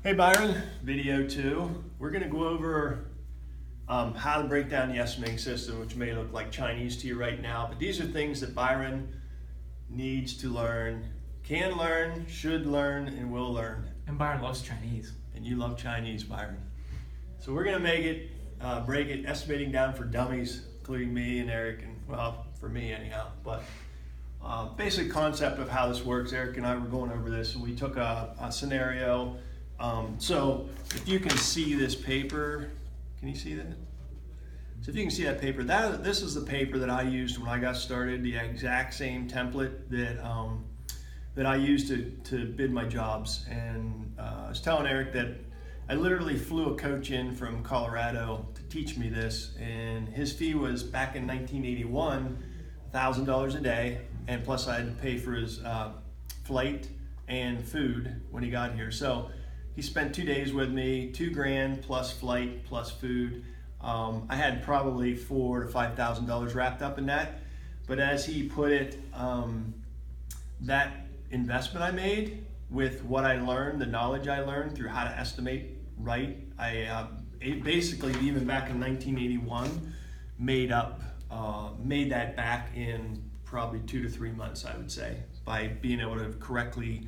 Hey Byron, video 2. We're going to go over how to break down the estimating system, which may look like Chinese to you right now, but these are things that Byron needs to learn, can learn, should learn, and will learn. And Byron loves Chinese. And you love Chinese, Byron. So we're going to make it, break it, estimating down for dummies, including me and Eric, and well, for me anyhow. But basic concept of how this works, Eric and I were going over this, and we took a scenario. So if you can see this paper, can you see that? So if you can see that paper, this is the paper that I used when I got started, the exact same template that I used to bid my jobs. And I was telling Eric that I literally flew a coach in from Colorado to teach me this, and his fee was, back in 1981, $1,000 a day, and plus I had to pay for his flight and food when he got here. So he spent 2 days with me, $2,000 plus flight plus food. I had probably $4,000 to $5,000 wrapped up in that. But as he put it, that investment I made with what I learned, the knowledge I learned through how to estimate right, I basically, even back in 1981, made that back in probably 2 to 3 months, I would say, by being able to correctly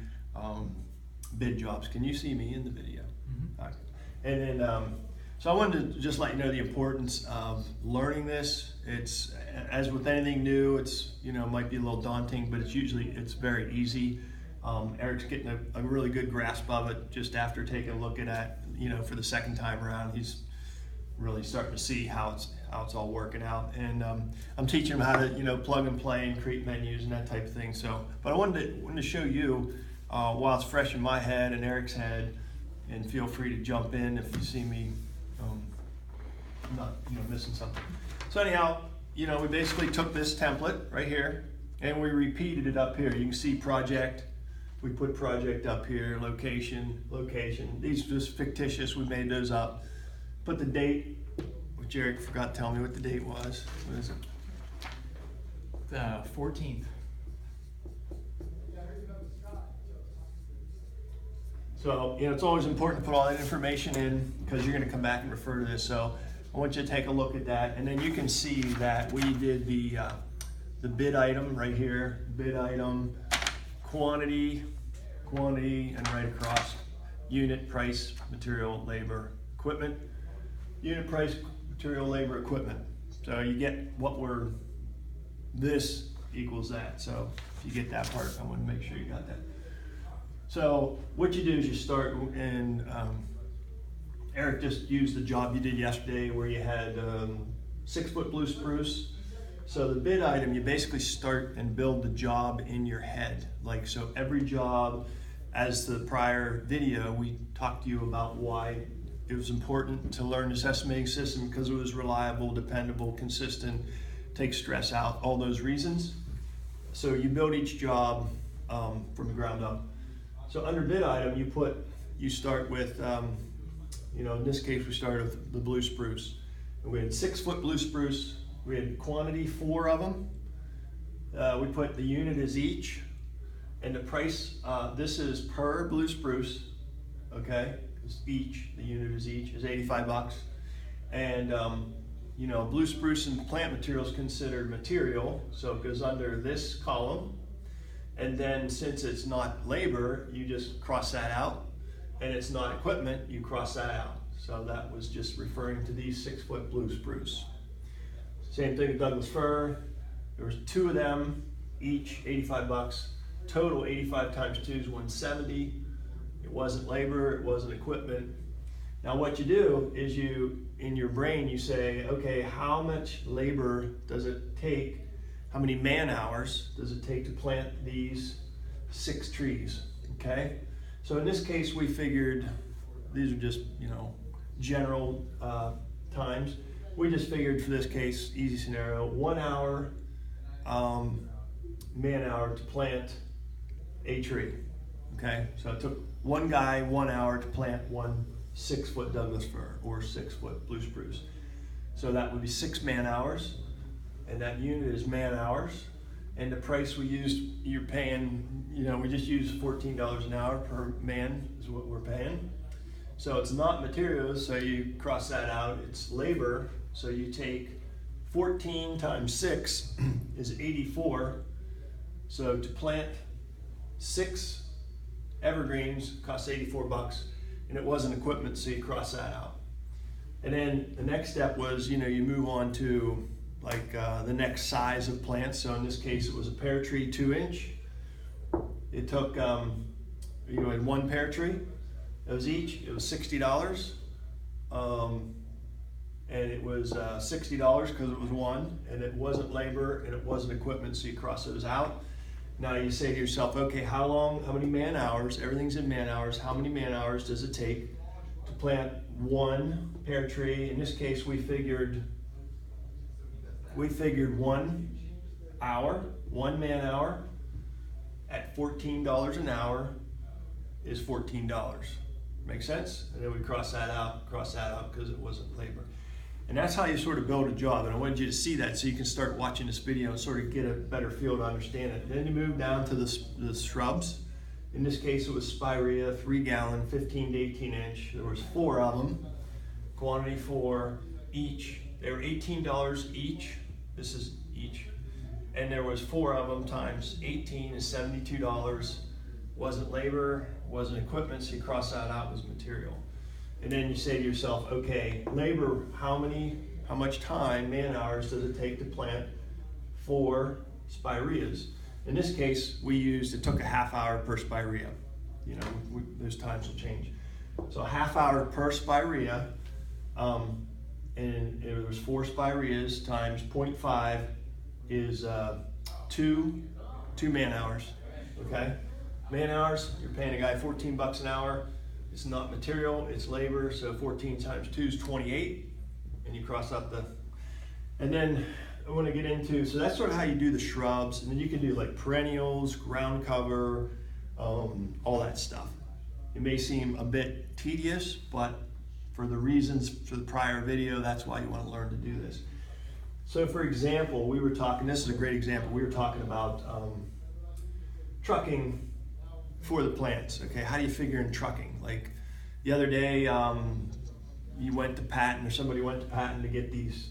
bid jobs. Can you see me in the video? Mm-hmm. Okay. And then, so I wanted to just let you know the importance of learning this. It's, as with anything new, it's, might be a little daunting, but it's very easy. Eric's getting a really good grasp of it just after taking a look at it, for the second time around. He's really starting to see how it's all working out. And I'm teaching him how to, plug and play and create menus and that type of thing. So, but I wanted to show you, while it's fresh in my head and Eric's head, and feel free to jump in if you see me not missing something. So anyhow, we basically took this template right here and we repeated it up here. You can see project. We put project up here, location. These are just fictitious. We made those up. Put the date, which Eric forgot to tell me what the date was. What is it? The 14th. So, it's always important to put all that information in because you're going to come back and refer to this. So I want you to take a look at that. And then you can see that we did the bid item right here, bid item, quantity, and right across, unit, price, material, labor, equipment, unit, price, material, labor, equipment. So you get this equals that. So if you get that part, I want to make sure you got that. So what you do is you start, and Eric just used the job you did yesterday where you had 6-foot blue spruce. So the bid item, you basically start and build the job in your head. So every job, as the prior video, we talked to you about why it was important to learn this estimating system, because it was reliable, dependable, consistent, takes stress out, all those reasons. So you build each job from the ground up. So under bid item, you start with, in this case, we started with the blue spruce. And we had 6-foot blue spruce. We had quantity, 4 of them. We put the unit as each. And the price, this is per blue spruce, okay? It's each, the unit is each, is $85. And, blue spruce and plant material is considered material, so it goes under this column. And then since it's not labor, you just cross that out. And it's not equipment, you cross that out. So that was just referring to these 6-foot blue spruce. Same thing with Douglas fir. There was 2 of them, each $85. Total 85 times 2 is 170. It wasn't labor, it wasn't equipment. Now what you do is in your brain, you say, okay, how much labor does it take? How many man hours does it take to plant these 6 trees, okay? So in this case, we figured, these are just, general times. We just figured for this case, easy scenario, 1 hour, man hour to plant a tree, okay? So it took one guy 1 hour to plant one 6-foot Douglas fir or 6-foot blue spruce. So that would be 6 man hours. And that unit is man hours. And the price we used, you're paying, we just used $14 an hour per man is what we're paying. So it's not materials, so you cross that out. It's labor, so you take 14 times 6 is 84. So to plant 6 evergreens costs 84 bucks, and it wasn't equipment, so you cross that out. And then the next step was, you move on to like the next size of plants. So in this case, it was a pear tree 2-inch. It took, you had 1 pear tree. It was $60. And it was $60 because it was 1, and it wasn't labor and it wasn't equipment, so you cross those out. Now you say to yourself, okay, how many man hours, everything's in man hours, how many man hours does it take to plant 1 pear tree? In this case, we figured 1 hour, 1 man hour at $14 an hour is $14. Make sense? And then we cross that out because it wasn't labor. And that's how you sort of build a job. And I wanted you to see that so you can start watching this video and sort of get a better feel to understand it. Then you move down to the shrubs. In this case, it was spirea, 3-gallon, 15 to 18 inch. There was 4 of them, quantity 4 each. They were $18 each. This is each. And there was 4 of them times 18 is $72. Wasn't labor, wasn't equipment, so you cross that out was material. And then you say to yourself, okay, labor, how much time, man hours does it take to plant 4 spireas? In this case, it took a half hour per spirea. Those times will change. So a half hour per spirea, and it was 4 spireas times 0.5 is 2 man hours, okay? Man hours, you're paying a guy 14 bucks an hour. It's not material, it's labor, so 14 times 2 is 28, and you cross out and then I want to get into, so that's sort of how you do the shrubs, and then you can do like perennials, ground cover, all that stuff. It may seem a bit tedious, but for the reasons for the prior video, that's why you want to learn to do this. So for example, this is a great example, we were talking about trucking for the plants. Okay, how do you figure in trucking? Like the other day, you went to Patton, or somebody went to Patton to get these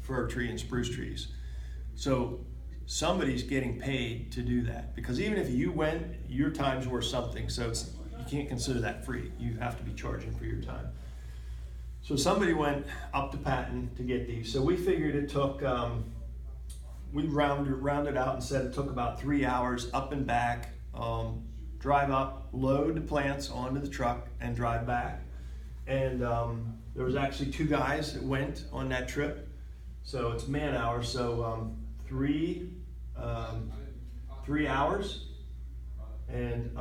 fir tree and spruce trees. So somebody's getting paid to do that, because even if you went, your time's worth something. So you can't consider that free. You have to be charging for your time. So somebody went up to Patton to get these. So we figured it took, we rounded out and said it took about 3 hours up and back. Drive up, load the plants onto the truck, and drive back. And there was actually 2 guys that went on that trip. So it's man hours, so 3 hours, and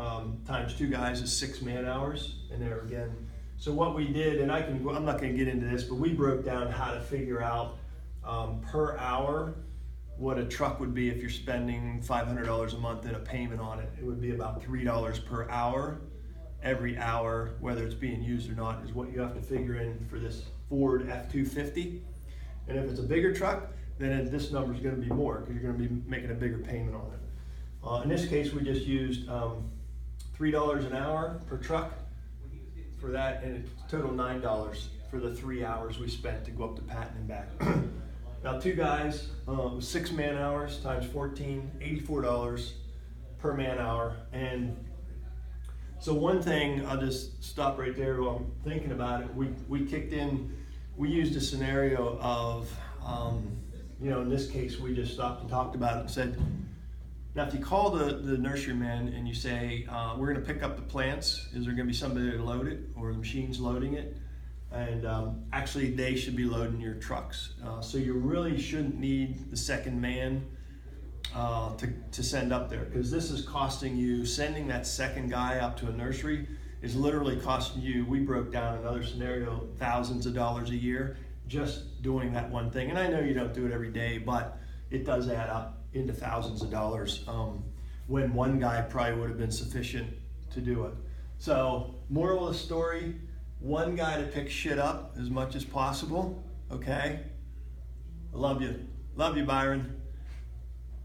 times 2 guys is 6 man hours. And there again, so what we did, and I'm not going to get into this, but we broke down how to figure out per hour what a truck would be if you're spending $500 a month in a payment on it. It would be about $3 per hour. Every hour, whether it's being used or not, is what you have to figure in for this Ford F-250. And if it's a bigger truck, then this number is going to be more, because you're going to be making a bigger payment on it. In this case, we just used $3 an hour per truck for that, and it's total $9 for the 3 hours we spent to go up to Patton and back. Now 2 guys, 6 man hours times 14, $84 per man hour. And so one thing, I'll just stop right there while I'm thinking about it. We used a scenario of, in this case, we just stopped and talked about it and said, now if you call the nurseryman and you say, we're gonna pick up the plants, is there gonna be somebody to load it, or the machine's loading it? And actually they should be loading your trucks. So you really shouldn't need the second man to send up there, because this is costing you, sending that second guy up to a nursery is literally costing you, we broke down another scenario, thousands of dollars a year just doing that one thing. And I know you don't do it every day, but it does add up into thousands of dollars when one guy probably would have been sufficient to do it. So moral of the story, one guy to pick shit up as much as possible, okay? I love you. Love you, Byron.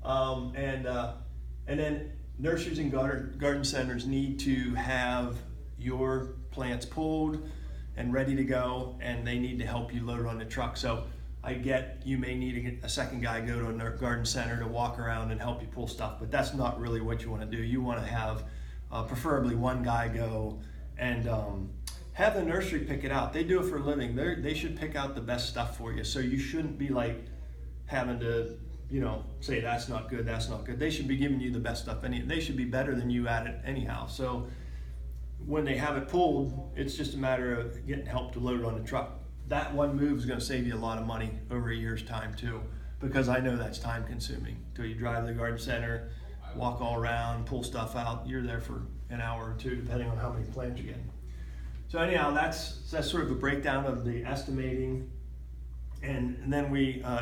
And then nurseries and garden centers need to have your plant's pulled and ready to go, and they need to help you load it on the truck. So I get you may need a second guy go to a garden center to walk around and help you pull stuff, but that's not really what you want to do. You want to have preferably one guy go and have the nursery pick it out. They do it for a living. They should pick out the best stuff for you. So you shouldn't be like having to, say that's not good, that's not good. They should be giving you the best stuff. They should be better than you at it anyhow. So when they have it pulled, it's just a matter of getting help to load it on the truck. That one move is going to save you a lot of money over a year's time too, because I know that's time consuming. Till you drive to the garden center, walk all around, pull stuff out, you're there for an hour or two, depending on how many plants you're getting. So anyhow, that's sort of a breakdown of the estimating. And then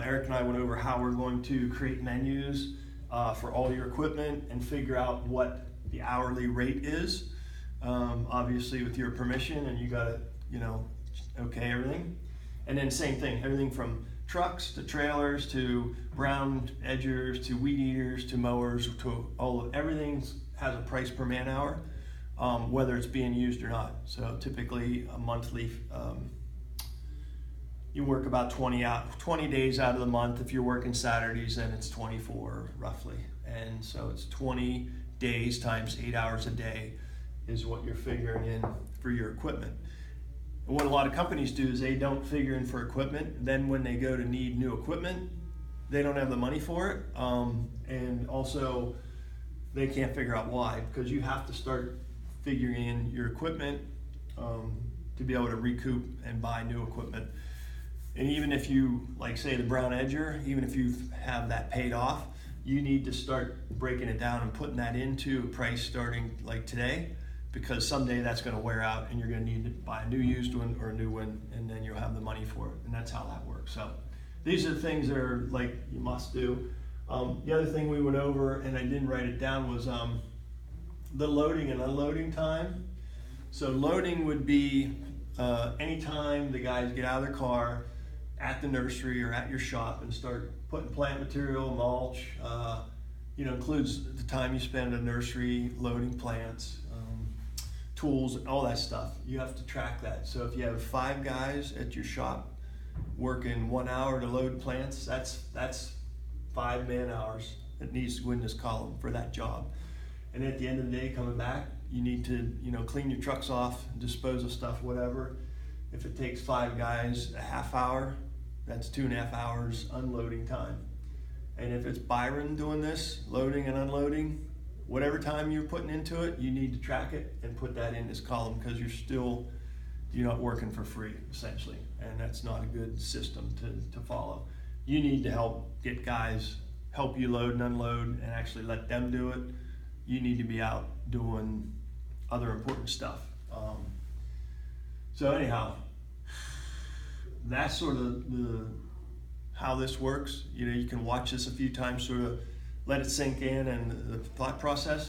Eric and I went over how we're going to create menus for all your equipment and figure out what the hourly rate is. Obviously with your permission, and you gotta, okay everything. And then same thing, everything from trucks to trailers to brown edgers to weed eaters to mowers to everything has a price per man hour, whether it's being used or not. So typically a monthly, you work about 20 days out of the month. If you're working Saturdays, then it's 24 roughly. And so it's 20 days times 8 hours a day is what you're figuring in for your equipment. And what a lot of companies do is they don't figure in for equipment. Then when they go to need new equipment, they don't have the money for it. And also they can't figure out why, because you have to start figuring in your equipment to be able to recoup and buy new equipment. And even if you, like say the brown edger, even if you have that paid off, you need to start breaking it down and putting that into a price starting like today, because someday that's going to wear out and you're going to need to buy a new used one or a new one, and then you'll have the money for it. And that's how that works. So these are the things that are like you must do. The other thing we went over, and I didn't write it down, was the loading and unloading time. So loading would be anytime the guys get out of their car at the nursery or at your shop and start putting plant material, mulch, includes the time you spend at a nursery loading plants, tools, and all that stuff. You have to track that. So if you have 5 guys at your shop working 1 hour to load plants, that's 5 man hours that needs to go in this column for that job. And at the end of the day, coming back, you need to clean your trucks off, dispose of stuff, whatever. If it takes 5 guys a half hour, that's 2.5 hours unloading time. And if it's Byron doing this, loading and unloading, whatever time you're putting into it, you need to track it and put that in this column, because you're not working for free, essentially. And that's not a good system to follow. You need to get guys, help you load and unload and actually let them do it. You need to be out doing other important stuff. So anyhow, that's sort of how this works. You can watch this a few times, sort of let it sink in and the thought process.